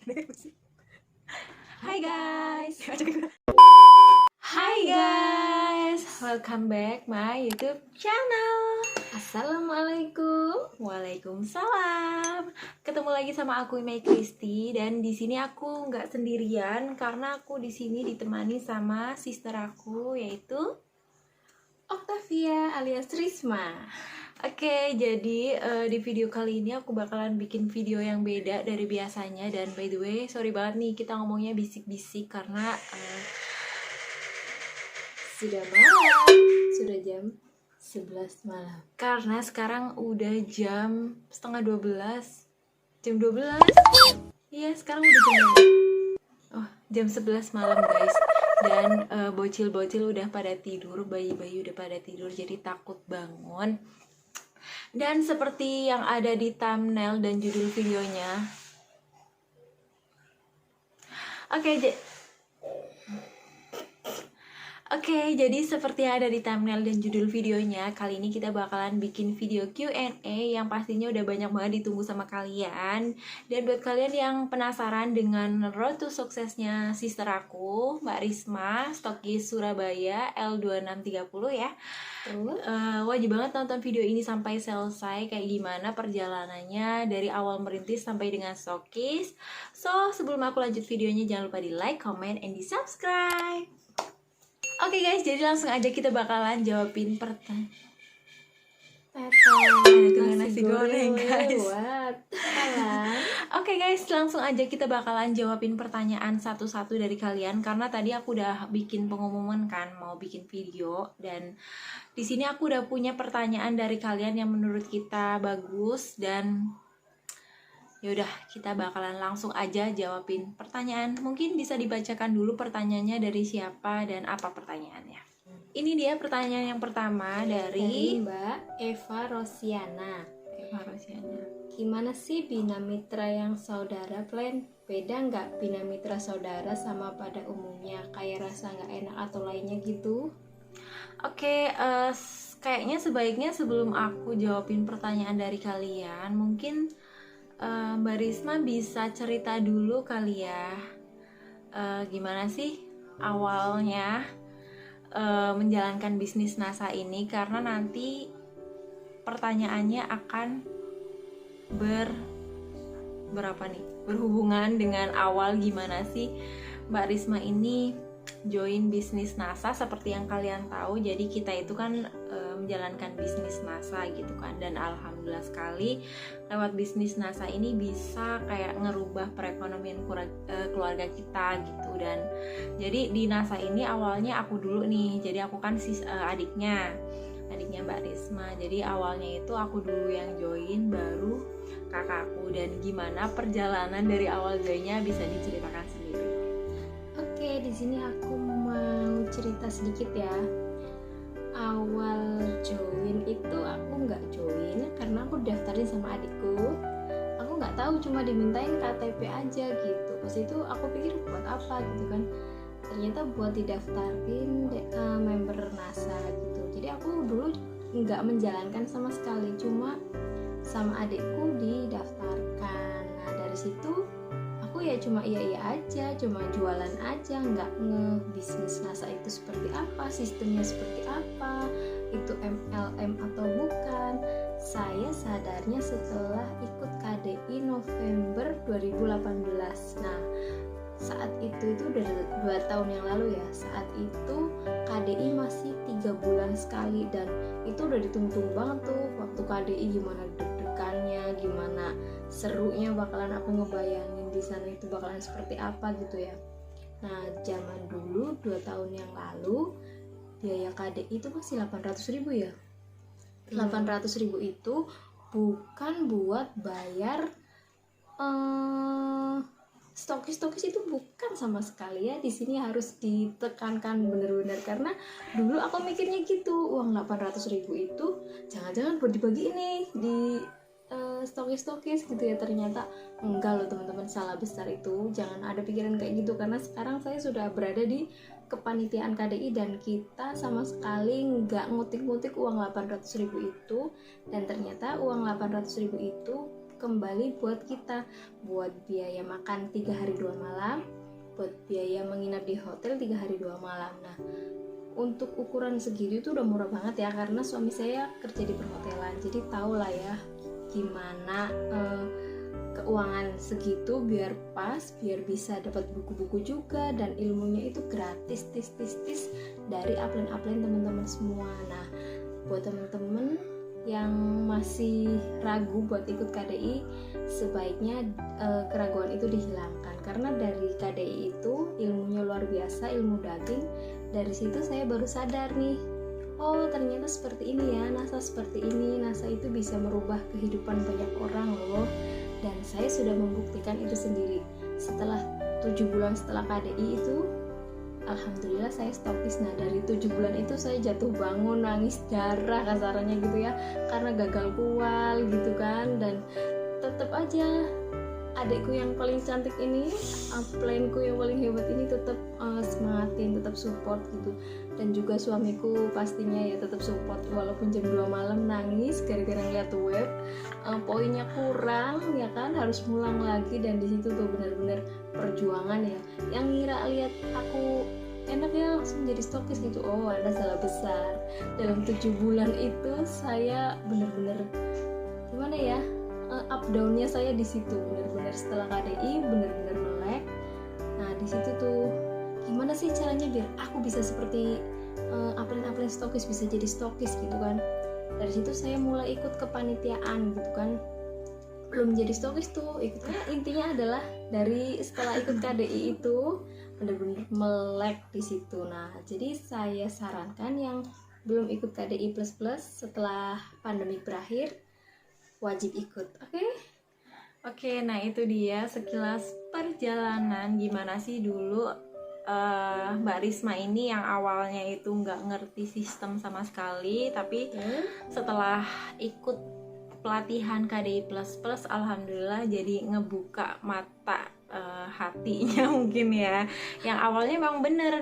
Hai guys. Hai guys, welcome back my YouTube channel. Assalamualaikum. Waalaikumsalam. Ketemu lagi sama aku Imei Kristi, dan di sini aku nggak sendirian karena aku di sini ditemani sama sister aku yaitu Octavia alias Risma. Oke, jadi di video kali ini aku bakalan bikin video yang beda dari biasanya. Dan by the way, sorry banget nih kita ngomongnya bisik-bisik karena Sudah malam, sudah jam 11 malam. karena sekarang udah jam setengah 12. Jam 12? Iya, sekarang udah jam 12. Oh, jam 11 malam guys. Dan bocil-bocil udah pada tidur, bayi-bayi udah pada tidur, jadi takut bangun. Dan seperti yang ada di thumbnail dan judul videonya. Oke, jadi seperti yang ada di thumbnail dan judul videonya, kali ini kita bakalan bikin video Q&A yang pastinya udah banyak banget ditunggu sama kalian. Dan buat kalian yang penasaran dengan road to suksesnya sister aku, Mbak Risma, stokis Surabaya L2630 ya. Wajib banget nonton video ini sampai selesai, kayak gimana perjalanannya dari awal merintis sampai dengan stokis. So, sebelum aku lanjut videonya, jangan lupa di like, comment, and di subscribe. Oke guys, jadi langsung aja kita bakalan jawabin pertanyaan. Ada nasi goreng guys. Oke guys, langsung aja kita bakalan jawabin pertanyaan satu-satu dari kalian, karena tadi aku udah bikin pengumuman kan mau bikin video, dan di sini aku udah punya pertanyaan dari kalian yang menurut kita bagus. Dan yaudah, kita bakalan langsung aja jawabin pertanyaan. Mungkin bisa dibacakan dulu pertanyaannya dari siapa dan apa pertanyaannya. Ini dia pertanyaan yang pertama dari Mbak Eva Rosiana. Gimana sih bina mitra yang saudara plan? Beda nggak bina mitra saudara sama pada umumnya? Kayak rasa nggak enak atau lainnya gitu? Oke, kayaknya sebaiknya sebelum aku jawabin pertanyaan dari kalian, mungkin Mbak Risma bisa cerita dulu kali ya, gimana sih awalnya menjalankan bisnis NASA ini, karena nanti pertanyaannya akan berhubungan dengan awal gimana sih Mbak Risma ini join bisnis NASA. Seperti yang kalian tahu, jadi kita itu kan menjalankan bisnis NASA gitu kan, dan alhamdulillah sekali lewat bisnis NASA ini bisa kayak ngerubah perekonomian keluarga kita gitu. Dan jadi di NASA ini awalnya aku dulu nih, jadi aku kan adiknya Mbak Risma, jadi awalnya itu aku dulu yang join, baru kakakku. Dan gimana perjalanan dari awal joinnya bisa diceritakan sendiri. Oke, di sini aku mau cerita sedikit ya. Awal join itu aku nggak join karena aku daftarin sama adikku. Aku nggak tahu, cuma dimintain KTP aja gitu. Pas itu aku pikir buat apa gitu kan. Ternyata buat didaftarin member NASA gitu. Jadi aku dulu nggak menjalankan sama sekali, cuma sama adikku didaftarkan. Nah dari situ aku ya cuma iya aja, cuma jualan aja, nggak nge-bisnis NASA itu seperti apa, sistemnya seperti apa, itu MLM atau bukan. Saya sadarnya setelah ikut KDI November 2018. Nah saat itu udah 2 tahun yang lalu ya. Saat itu KDI masih 3 bulan sekali, dan itu udah ditunggu banget tuh waktu KDI, gimana deg-degannya, gimana serunya, bakalan aku ngebayangin di sana itu bakalan seperti apa gitu ya. Nah zaman dulu 2 tahun yang lalu biaya KDI itu masih 800.000 ya. 800.000 itu bukan buat bayar stokis itu bukan sama sekali ya. Di sini harus ditekankan bener-bener, karena dulu aku mikirnya gitu, uang 800.000 itu jangan-jangan buat dibagi ini di stokis gitu ya. Ternyata enggak loh teman-teman, salah besar itu. Jangan ada pikiran kayak gitu, karena sekarang saya sudah berada di kepanitiaan KDI dan kita sama sekali nggak ngutik-ngutik uang 800.000 itu. Dan ternyata uang 800.000 itu kembali buat kita, buat biaya makan 3 hari 2 malam, buat biaya menginap di hotel 3 hari 2 malam. Nah, untuk ukuran segitu itu udah murah banget ya, karena suami saya kerja di perhotelan, jadi tau lah ya gimana keuangan segitu biar pas, biar bisa dapat buku-buku juga, dan ilmunya itu gratis tis dari upline teman-teman semua. Nah, buat teman-teman yang masih ragu buat ikut KDI, sebaiknya keraguan itu dihilangkan, karena dari KDI itu ilmunya luar biasa, ilmu daging. Dari situ saya baru sadar nih, oh ternyata seperti ini ya, NASA seperti ini, NASA itu bisa merubah kehidupan banyak orang loh. Dan saya sudah membuktikan itu sendiri. Setelah 7 bulan setelah KDI itu, alhamdulillah saya stokis. Nah, dari 7 bulan itu saya jatuh bangun, nangis darah kasarannya gitu ya, karena gagal kual gitu kan. Dan tetap aja adikku yang paling cantik ini, upline-ku yang paling hebat ini tetap semangatin, tetap support gitu. Dan juga suamiku pastinya ya tetap support, walaupun jam 2 malam nangis gara-gara ngeliat web, poinnya kurang ya kan, harus ngulang lagi. Dan di situ tuh benar-benar perjuangan ya. Yang ngira lihat aku enak ya langsung jadi stokis gitu, oh ada salah besar. Dalam 7 bulan itu saya benar-benar gimana ya, up downnya saya di situ, benar-benar setelah KDI benar-benar melek. Nah, di situ tuh gimana sih caranya biar aku bisa seperti upline stokis, bisa jadi stokis gitu kan. Dari situ saya mulai ikut kepanitiaan gitu kan. Belum jadi stokis tuh ikutnya, intinya adalah dari setelah ikut KDI itu benar-benar melek di situ. Nah, jadi saya sarankan yang belum ikut KDI plus setelah pandemi berakhir wajib ikut. Oke, nah itu dia sekilas perjalanan gimana sih dulu Mbak Risma ini yang awalnya itu nggak ngerti sistem sama sekali, tapi setelah ikut pelatihan KDI plus alhamdulillah jadi ngebuka mata hatinya mungkin ya. Yang awalnya memang bener,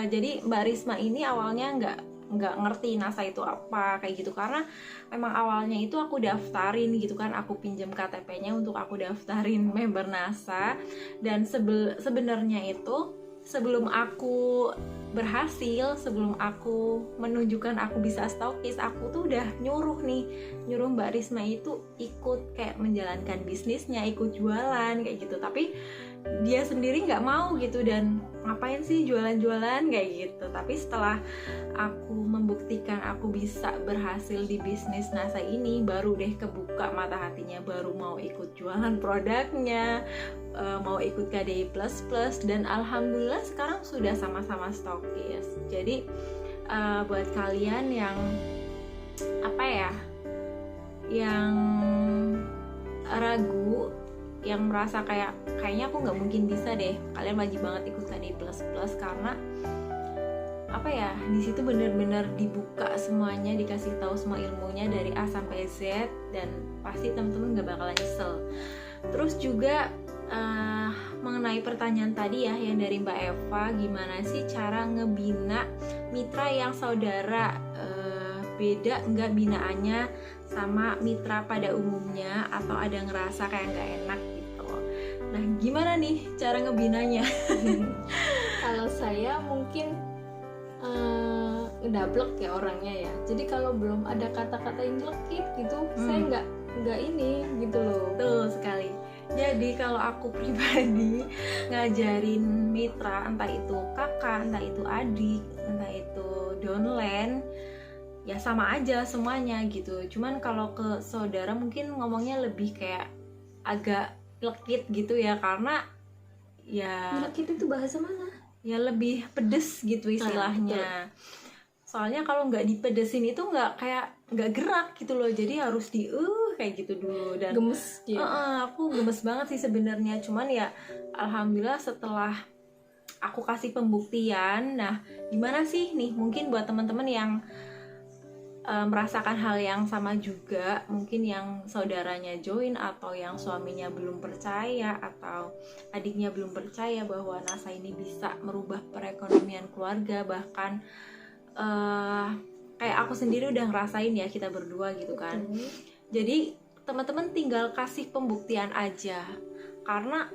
jadi Mbak Risma ini awalnya nggak ngerti NASA itu apa kayak gitu, karena memang awalnya itu aku daftarin gitu kan, aku pinjam KTP-nya untuk aku daftarin member NASA. Dan sebenarnya itu sebelum aku berhasil, sebelum aku menunjukkan aku bisa stokis, aku tuh udah nyuruh Mbak Risma itu ikut kayak menjalankan bisnisnya, ikut jualan kayak gitu. Tapi dia sendiri nggak mau gitu, dan ngapain sih jualan-jualan kayak gitu. Tapi setelah aku membuktikan aku bisa berhasil di bisnis NASA ini, baru deh kebuka mata hatinya, baru mau ikut jualan produknya, mau ikut KDI plus, dan alhamdulillah sekarang sudah sama-sama stokis. Jadi buat kalian yang yang ragu, yang merasa kayaknya aku nggak mungkin bisa deh, kalian wajib banget ikut KDI plus karena di situ benar-benar dibuka semuanya, dikasih tahu semua ilmunya dari A sampai Z, dan pasti teman-teman nggak bakalan nyesel. Terus juga mengenai pertanyaan tadi ya yang dari Mbak Eva, gimana sih cara ngebina mitra yang saudara, beda nggak binaannya sama mitra pada umumnya, atau ada ngerasa kayak nggak enak gitu. Nah, gimana nih cara ngebinanya? Kalau saya mungkin ngedablek ya orangnya ya. Jadi kalau belum ada kata-kata yang jelekit gitu, saya nggak ini gitu loh. Betul sekali. Jadi kalau aku pribadi ngajarin mitra, entah itu kakak, entah itu adik, entah itu downline, ya sama aja semuanya gitu. Cuman kalau ke saudara mungkin ngomongnya lebih kayak agak lekit gitu ya, karena ya lekit itu bahasa mana? Ya lebih pedes gitu istilahnya. Soalnya kalau nggak dipedesin itu nggak gerak gitu loh. Jadi harus kayak gitu dulu. Dan gemes gitu. Aku gemes banget sih sebenarnya. Cuman ya alhamdulillah setelah aku kasih pembuktian. Nah, gimana sih nih mungkin buat teman-teman yang merasakan hal yang sama juga, mungkin yang saudaranya join, atau yang suaminya belum percaya, atau adiknya belum percaya bahwa NASA ini bisa merubah perekonomian keluarga, bahkan kayak aku sendiri udah ngerasain ya, kita berdua gitu kan. Jadi teman-teman tinggal kasih pembuktian aja, karena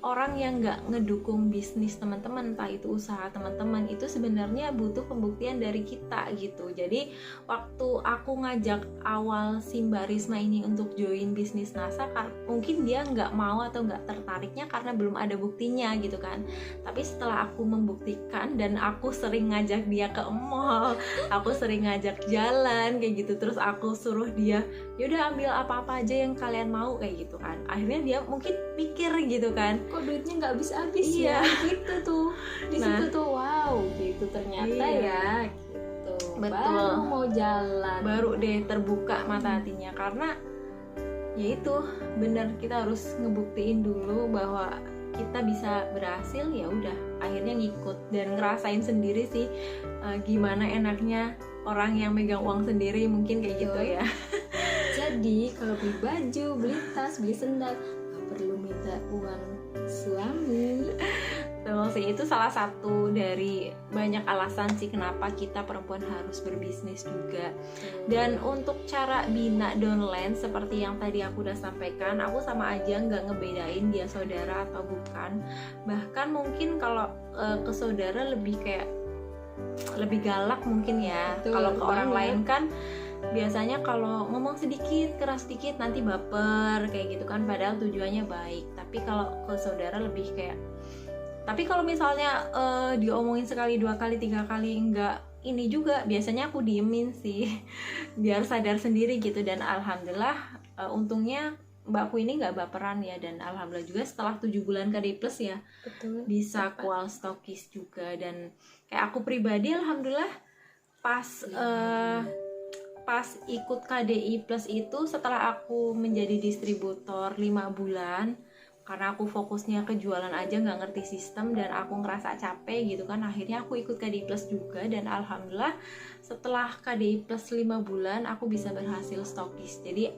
orang yang nggak ngedukung bisnis teman-teman, entah itu usaha teman-teman, itu sebenarnya butuh pembuktian dari kita gitu. Jadi waktu aku ngajak awal si Mbak Risma ini untuk join bisnis NASA, mungkin dia nggak mau atau nggak tertariknya karena belum ada buktinya gitu kan. Tapi setelah aku membuktikan dan aku sering ngajak dia ke mall, aku sering ngajak jalan kayak gitu, terus aku suruh dia yaudah ambil apa-apa aja yang kalian mau kayak gitu kan, akhirnya dia mungkin mikir gitu kan, kok duitnya nggak habis-habis Iya. ya gitu tuh. Di Nah. situ tuh wow gitu ternyata Iya. ya gitu. Betul. Baru mau jalan. baru deh terbuka mata hatinya, karena ya itu bener, kita harus ngebuktiin dulu bahwa kita bisa berhasil. Ya udah akhirnya ngikut dan ngerasain sendiri sih gimana enaknya orang yang megang uang sendiri, mungkin kayak gitu Betul. ya. Jadi kalau beli baju, beli tas, beli sendal nggak perlu minta uang suami. Betul sih, itu salah satu dari banyak alasan sih kenapa kita perempuan harus berbisnis juga. Dan untuk cara bina downline seperti yang tadi aku udah sampaikan, aku sama aja nggak ngebedain dia saudara atau bukan. Bahkan mungkin kalau ke saudara lebih kayak lebih galak mungkin ya. Betul, Kalau ke orang banget. lain kan biasanya kalau ngomong sedikit, keras sedikit nanti baper kayak gitu kan, padahal tujuannya baik. Tapi kalau ke saudara lebih kayak, tapi kalau misalnya diomongin sekali, 2 kali, 3 kali enggak ini juga, biasanya aku diemin sih biar sadar sendiri gitu. Dan alhamdulillah untungnya mbakku ini nggak baperan ya, dan alhamdulillah juga setelah 7 bulan KDI Plus ya Betul. bisa Tepat. kual stokis juga. Dan kayak aku pribadi alhamdulillah pas ikut KDI Plus itu, setelah aku menjadi distributor 5 bulan, karena aku fokusnya ke jualan aja, nggak ngerti sistem dan aku ngerasa capek gitu kan, akhirnya aku ikut KDI Plus juga. Dan alhamdulillah setelah KDI Plus 5 bulan aku bisa berhasil stokis. Jadi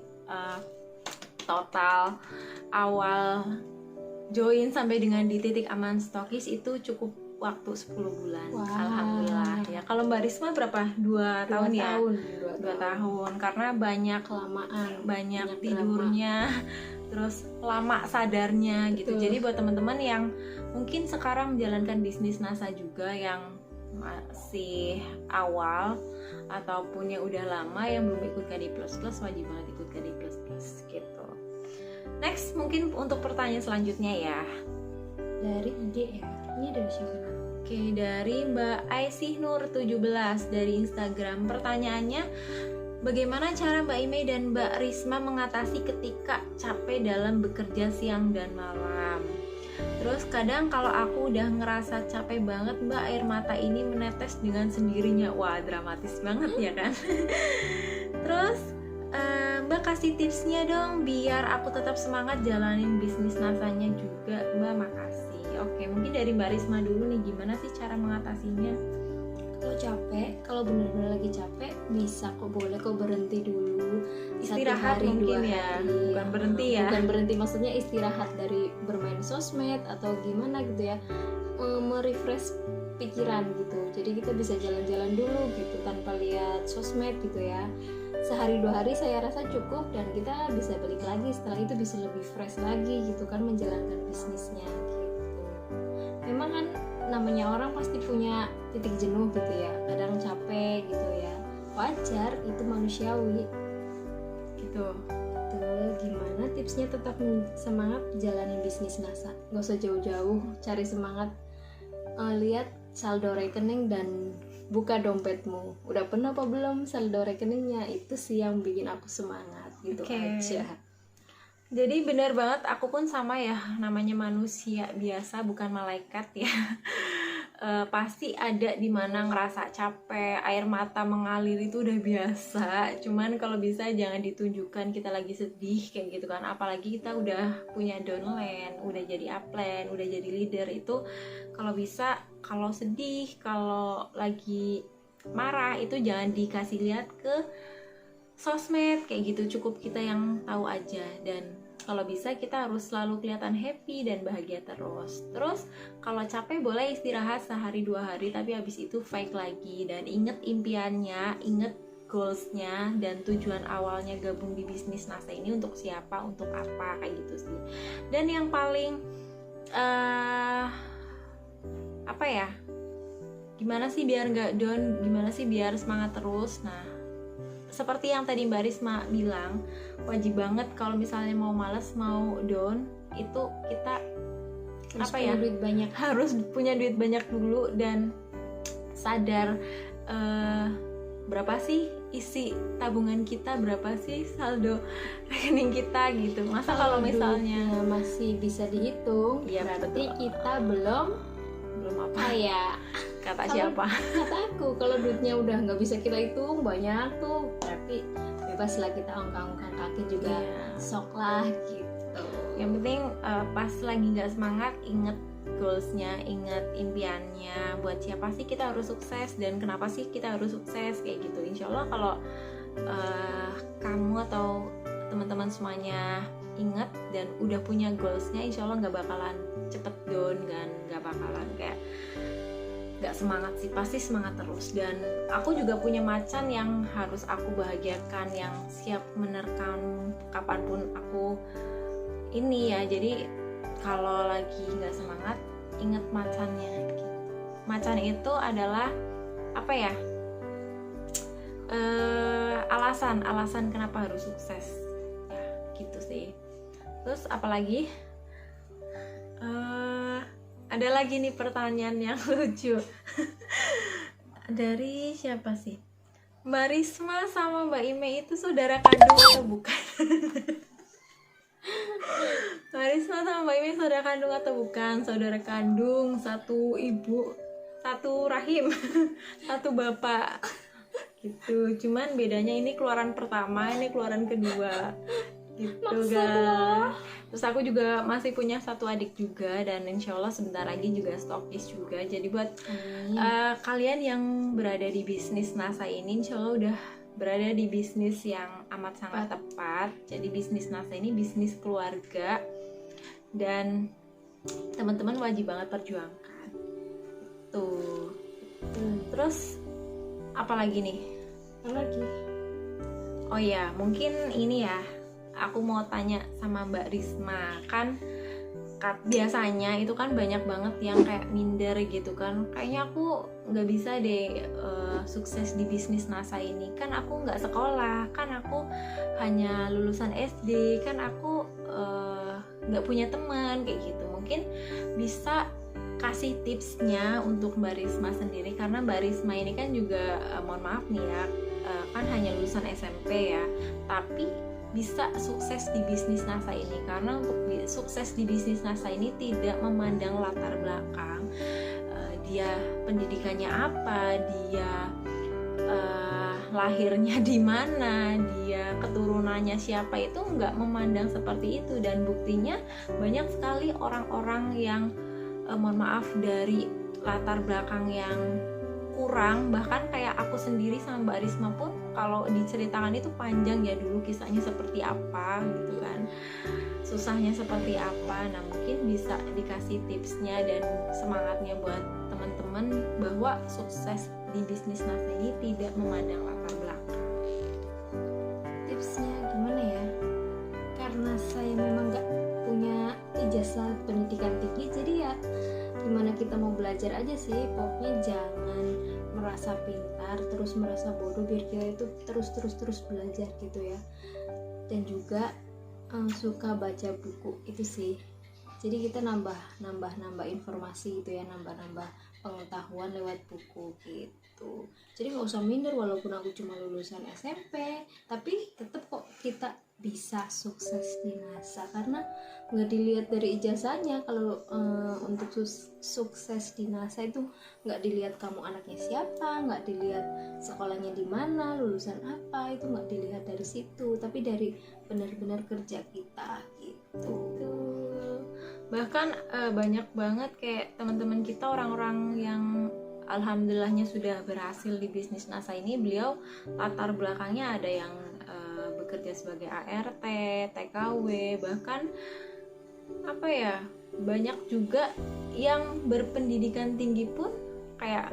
total awal join sampai dengan di titik aman stokis itu cukup waktu 10 bulan. Wah. Alhamdulillah ya. Kalau Mbak Risma berapa? 2 tahun ya? 2 tahun, karena banyak Kelamaan. banyak Banyak tidurnya, terus lama sadarnya gitu. Betul. Jadi buat teman-teman yang mungkin sekarang menjalankan bisnis NASA juga, yang masih awal ataupun yang udah lama yang belum ikut KDI Plus, wajib banget ikut KDI Plus gitu. Next, mungkin untuk pertanyaan selanjutnya ya. Dari D ya. Ini dari siapa? Oke, dari Mbak Aisyah Nur 17 dari Instagram. Pertanyaannya, bagaimana cara Mbak Ime dan Mbak Risma mengatasi ketika capek dalam bekerja siang dan malam? Terus kadang kalau aku udah ngerasa capek banget Mbak, air mata ini menetes dengan sendirinya. Wah, dramatis banget ya kan? Terus Mbak kasih tipsnya dong biar aku tetap semangat jalanin bisnis nasanya juga Mbak, makasih. Oke, mungkin dari Mbak Risma dulu nih, gimana sih cara mengatasinya? Kalau capek, kalau benar-benar lagi capek, bisa kok, boleh kok berhenti dulu. Istirahat 1 hari, mungkin 2 ya, hari. bukan berhenti ya. Bukan berhenti, maksudnya istirahat dari bermain sosmed atau gimana gitu ya, merefresh pikiran gitu. Jadi kita bisa jalan-jalan dulu gitu tanpa lihat sosmed gitu ya. Sehari 2 hari saya rasa cukup, dan kita bisa balik lagi setelah itu, bisa lebih fresh lagi gitu kan menjalankan bisnisnya gitu. Memang kan namanya orang pasti punya titik jenuh gitu ya, kadang capek gitu ya, wajar, itu manusiawi Gitu. tuh. Gimana tipsnya tetap semangat jalanin bisnis NASA? Gak usah jauh-jauh cari semangat, lihat saldo rekening dan buka dompetmu. Udah penuh apa belum saldo rekeningnya? Itu sih yang bikin aku semangat gitu. Oke. aja. Jadi benar banget, aku pun sama ya, namanya manusia biasa bukan malaikat ya. Pasti ada dimana ngerasa capek, air mata mengalir, itu udah biasa. Cuman kalau bisa jangan ditunjukkan kita lagi sedih kayak gitu kan. Apalagi kita udah punya downline, udah jadi upline, udah jadi leader, itu kalau bisa, kalau sedih, kalau lagi marah itu jangan dikasih lihat ke sosmed kayak gitu, cukup kita yang tahu aja. Dan kalau bisa kita harus selalu kelihatan happy dan bahagia terus. Terus kalau capek boleh istirahat sehari 2 hari, tapi habis itu fight lagi. Dan inget impiannya, inget goalsnya dan tujuan awalnya gabung di bisnis NASA ini untuk siapa, untuk apa, kayak gitu sih. Dan yang paling apa ya, gimana sih biar nggak down, gimana sih biar semangat terus. Nah, seperti yang tadi Mbak Risma bilang, wajib banget kalau misalnya mau males, mau down, itu kita Harus apa punya ya, duit banyak. harus punya duit banyak dulu dan sadar berapa sih isi tabungan kita, berapa sih saldo rekening kita gitu. Masa kalau misalnya duitnya masih bisa dihitung, ya berarti betul. kita belum apa kaya. kata Kalau- siapa? Kata aku, kalau duitnya udah nggak bisa kita hitung banyak tuh, berarti bebas lah kita ongkang-ongkang kaki juga, Iya. sok lah gitu. Yang penting pas lagi nggak semangat, inget goalsnya, inget impiannya, buat siapa sih kita harus sukses dan kenapa sih kita harus sukses, kayak gitu. Insya Allah kalau kamu atau teman-teman semuanya inget dan udah punya goalsnya, insya Allah nggak bakalan cepet down kan, nggak bakalan kayak nggak semangat sih, pasti semangat terus. Dan aku juga punya macan yang harus aku bahagiakan, yang siap menerkam kapanpun aku ini ya. Jadi kalau lagi nggak semangat, inget macannya gitu. Macan itu adalah apa ya, alasan kenapa harus sukses ya, gitu sih. Terus apalagi ada lagi nih pertanyaan yang lucu dari siapa sih, Mbak Risma sama Mbak Ime itu saudara kandung atau bukan? Mbak Risma sama Mbak Ime saudara kandung atau bukan? Saudara kandung, satu ibu, satu rahim, satu bapak gitu. Cuman bedanya ini keluaran pertama, ini keluaran kedua gitu guys. Terus aku juga masih punya satu adik juga, dan insya Allah sebentar lagi juga stokis juga. Jadi buat kalian yang berada di bisnis NASA ini, insya Allah udah berada di bisnis yang amat sangat tepat. Jadi bisnis NASA ini bisnis keluarga, dan teman-teman wajib banget perjuangkan tuh. Terus apalagi nih? Lagi. Oh ya, mungkin ini ya, aku mau tanya sama Mbak Risma. Kan biasanya itu kan banyak banget yang kayak minder gitu kan, kayaknya aku nggak bisa deh sukses di bisnis NASA ini, kan aku nggak sekolah, kan aku hanya lulusan SD, kan aku nggak punya teman, kayak gitu. Mungkin bisa kasih tipsnya untuk Mbak Risma sendiri, karena Mbak Risma ini kan juga mohon maaf nih ya, kan hanya lulusan SMP ya, tapi bisa sukses di bisnis NASA ini. Karena untuk sukses di bisnis NASA ini tidak memandang latar belakang, dia pendidikannya apa, dia lahirnya di mana, dia keturunannya siapa, itu nggak memandang seperti itu. Dan buktinya banyak sekali orang-orang yang mohon maaf dari latar belakang yang kurang, bahkan kayak aku sendiri sama Mbak Risma pun kalau diceritakan itu panjang ya, dulu kisahnya seperti apa gitu kan, susahnya seperti apa. Nah mungkin bisa dikasih tipsnya dan semangatnya buat teman-teman bahwa sukses di bisnis NASA ini tidak memandang latar belakang. Tipsnya gimana ya? Karena saya memang nggak punya ijazah pendidikan tinggi, jadi ya gimana kita mau belajar aja sih. Pokoknya jangan merasa pintar terus merasa bodoh, biar kita itu terus belajar gitu ya. Dan juga suka baca buku itu sih, jadi kita nambah informasi gitu ya, nambah pengetahuan lewat buku gitu. Jadi nggak usah minder walaupun aku cuma lulusan SMP, tapi tetap kok kita bisa sukses di NASA, karena nggak dilihat dari ijazahnya. Kalau untuk sukses di NASA itu nggak dilihat kamu anaknya siapa, nggak dilihat sekolahnya di mana, lulusan apa, itu nggak dilihat dari situ, tapi dari benar-benar kerja kita gitu. Bahkan banyak banget kayak teman-teman kita, orang-orang yang alhamdulillahnya sudah berhasil di bisnis NASA ini, beliau latar belakangnya ada yang bekerja sebagai ART, TKW, bahkan apa ya, banyak juga yang berpendidikan tinggi pun kayak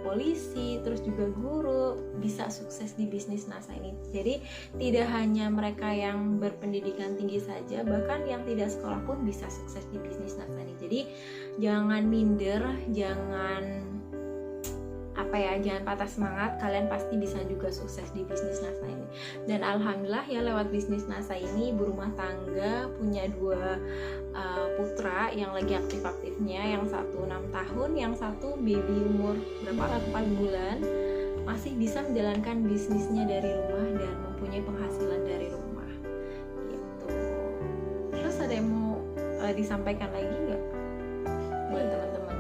polisi, terus juga guru bisa sukses di bisnis NASA ini. Jadi tidak hanya mereka yang berpendidikan tinggi saja, bahkan yang tidak sekolah pun bisa sukses di bisnis NASA ini. Jadi jangan minder, jangan jangan patah semangat, kalian pasti bisa juga sukses di bisnis NASA ini. Dan alhamdulillah ya, lewat bisnis NASA ini ibu rumah tangga punya 2 putra yang lagi aktif-aktifnya, yang satu 6 tahun, yang satu baby umur 4 bulan, masih bisa menjalankan bisnisnya dari rumah dan mempunyai penghasilan dari rumah gitu. Terus ada yang mau disampaikan lagi nggak buat teman-teman?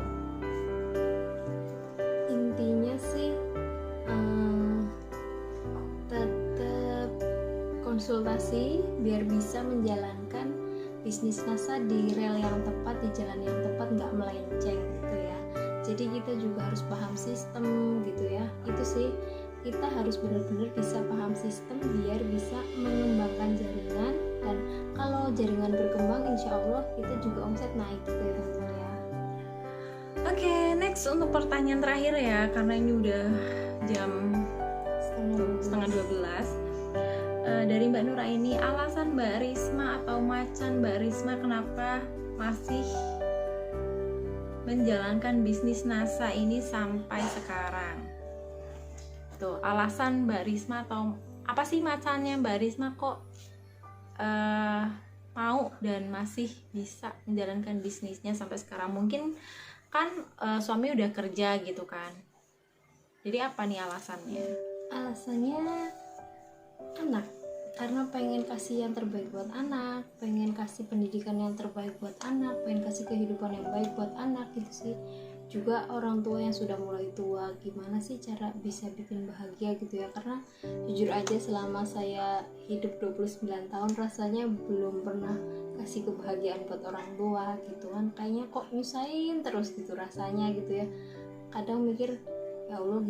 Intinya sih tetap konsultasi biar bisa menjalankan bisnis NASA di rel yang tepat, di jalan yang tepat, nggak melenceng gitu ya. Jadi kita juga harus paham sistem gitu ya. Itu sih, kita harus benar-benar bisa paham sistem biar bisa mengembangkan jaringan, dan kalau jaringan berkembang insya Allah kita juga omset naik gitu ya teman-teman ya. Oke, next untuk pertanyaan terakhir ya, karena ini udah jam setengah 12. Dari Mbak Nura ini, alasan Mbak Risma atau macan Mbak Risma kenapa masih menjalankan bisnis NASA ini sampai sekarang? Tuh, alasan Mbak Risma atau apa sih macannya Mbak Risma kok mau dan masih bisa menjalankan bisnisnya sampai sekarang? Mungkin kan suami udah kerja gitu kan, jadi apa nih alasannya? Alasannya anak, karena pengen kasih yang terbaik buat anak, pengen kasih pendidikan yang terbaik buat anak, pengen kasih kehidupan yang baik buat anak gitu sih. Juga orang tua yang sudah mulai tua, gimana sih cara bisa bikin bahagia gitu ya. Karena jujur aja selama saya hidup 29 tahun rasanya belum pernah kasih kebahagiaan buat orang tua gitu kan. Kayaknya kok nyusahin terus gitu rasanya gitu ya. Kadang mikir, ya Allah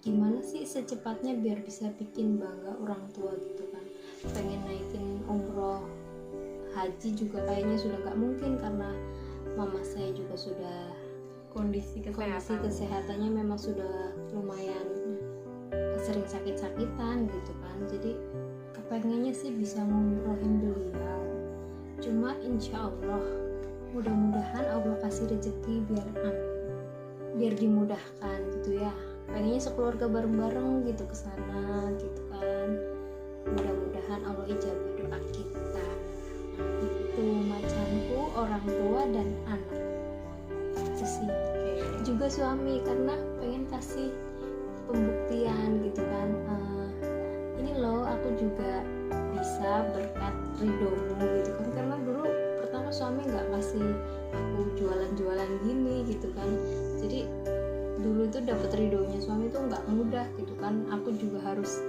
gimana sih secepatnya biar bisa bikin bangga orang tua gitu kan. Pengen naikin umroh haji juga kayaknya sudah gak mungkin, karena mama saya juga sudah kondisi kesehatannya memang sudah lumayan sering sakit-sakitan gitu kan. Jadi kepengennya sih bisa ngumrohin beliau, cuma insya Allah mudah-mudahan Allah kasih rezeki biar dimudahkan gitu ya. Pengennya sekeluarga bareng-bareng gitu ke sana gitu kan. Mudah-mudahan Allah ijabah doa kita. Itu macanku, orang tua dan anak. Itu sih. Juga suami, karena pengen kasih pembuktian gitu kan. Ini loh aku juga bisa berkat ridhomu gitu kan. Karena dulu pertama suami nggak kasih aku jualan-jualan gini gitu kan. Jadi dulu itu dapat ridhonya suami itu nggak mudah gitu kan. Aku juga harus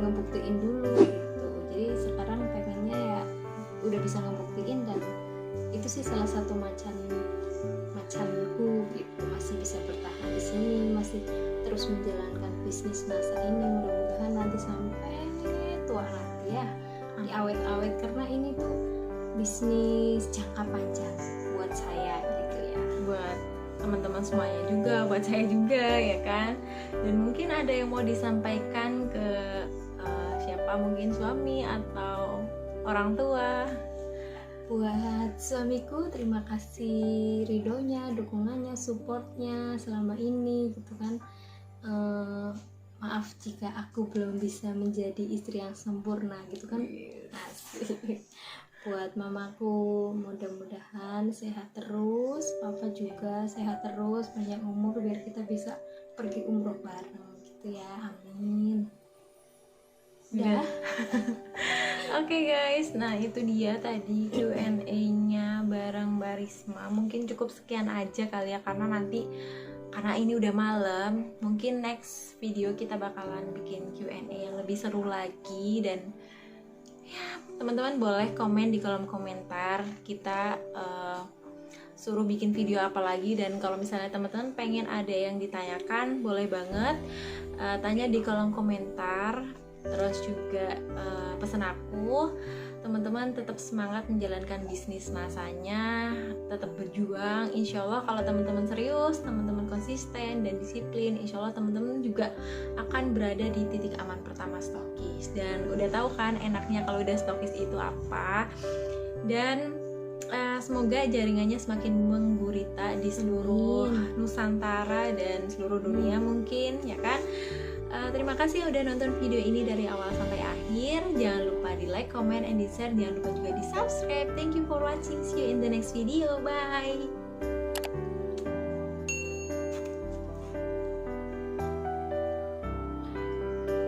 ngebuktiin dulu gitu. Jadi sekarang pengennya ya udah bisa ngebuktiin, dan itu sih salah satu macanku gitu, masih bisa bertahan di sini, masih terus menjalankan bisnis NASA ini. Mudah-mudahan nanti sampai tua nanti ya diawet-awet, karena ini tuh bisnis jangka panjang buat saya gitu ya, buat teman-teman semuanya juga, buat saya juga ya kan. Dan mungkin ada yang mau disampaikan ke siapa, mungkin suami atau orang tua. Buat suamiku, terima kasih ridhonya, dukungannya, supportnya selama ini gitu kan. Maaf jika aku belum bisa menjadi istri yang sempurna gitu kan. Asik. Buat mamaku, mudah-mudahan sehat terus, papa juga sehat terus, banyak umur biar kita bisa pergi umroh bareng gitu ya, amin. Udah. Oke guys, nah itu dia tadi Q&A-nya bareng Mbak Risma. Mungkin cukup sekian aja kali ya, karena ini udah malam, mungkin next video kita bakalan bikin Q&A yang lebih seru lagi. Dan ya teman-teman boleh komen di kolom komentar, kita suruh bikin video apa lagi. Dan kalau misalnya teman-teman pengen ada yang ditanyakan, boleh banget tanya di kolom komentar. Terus juga pesan aku. teman-teman tetap semangat menjalankan bisnis masanya, tetap berjuang. Insya Allah kalau teman-teman serius, teman-teman konsisten dan disiplin, insya Allah teman-teman juga akan berada di titik aman pertama stokis. Dan udah tahu kan enaknya kalau udah stokis itu apa. Dan semoga jaringannya semakin menggurita di seluruh Nusantara dan seluruh dunia mungkin, ya kan. Terima kasih udah nonton video ini dari awal sampai akhir. Jangan lupa di like, comment, and di share. Jangan lupa juga di subscribe. Thank you for watching. See you in the next video. Bye.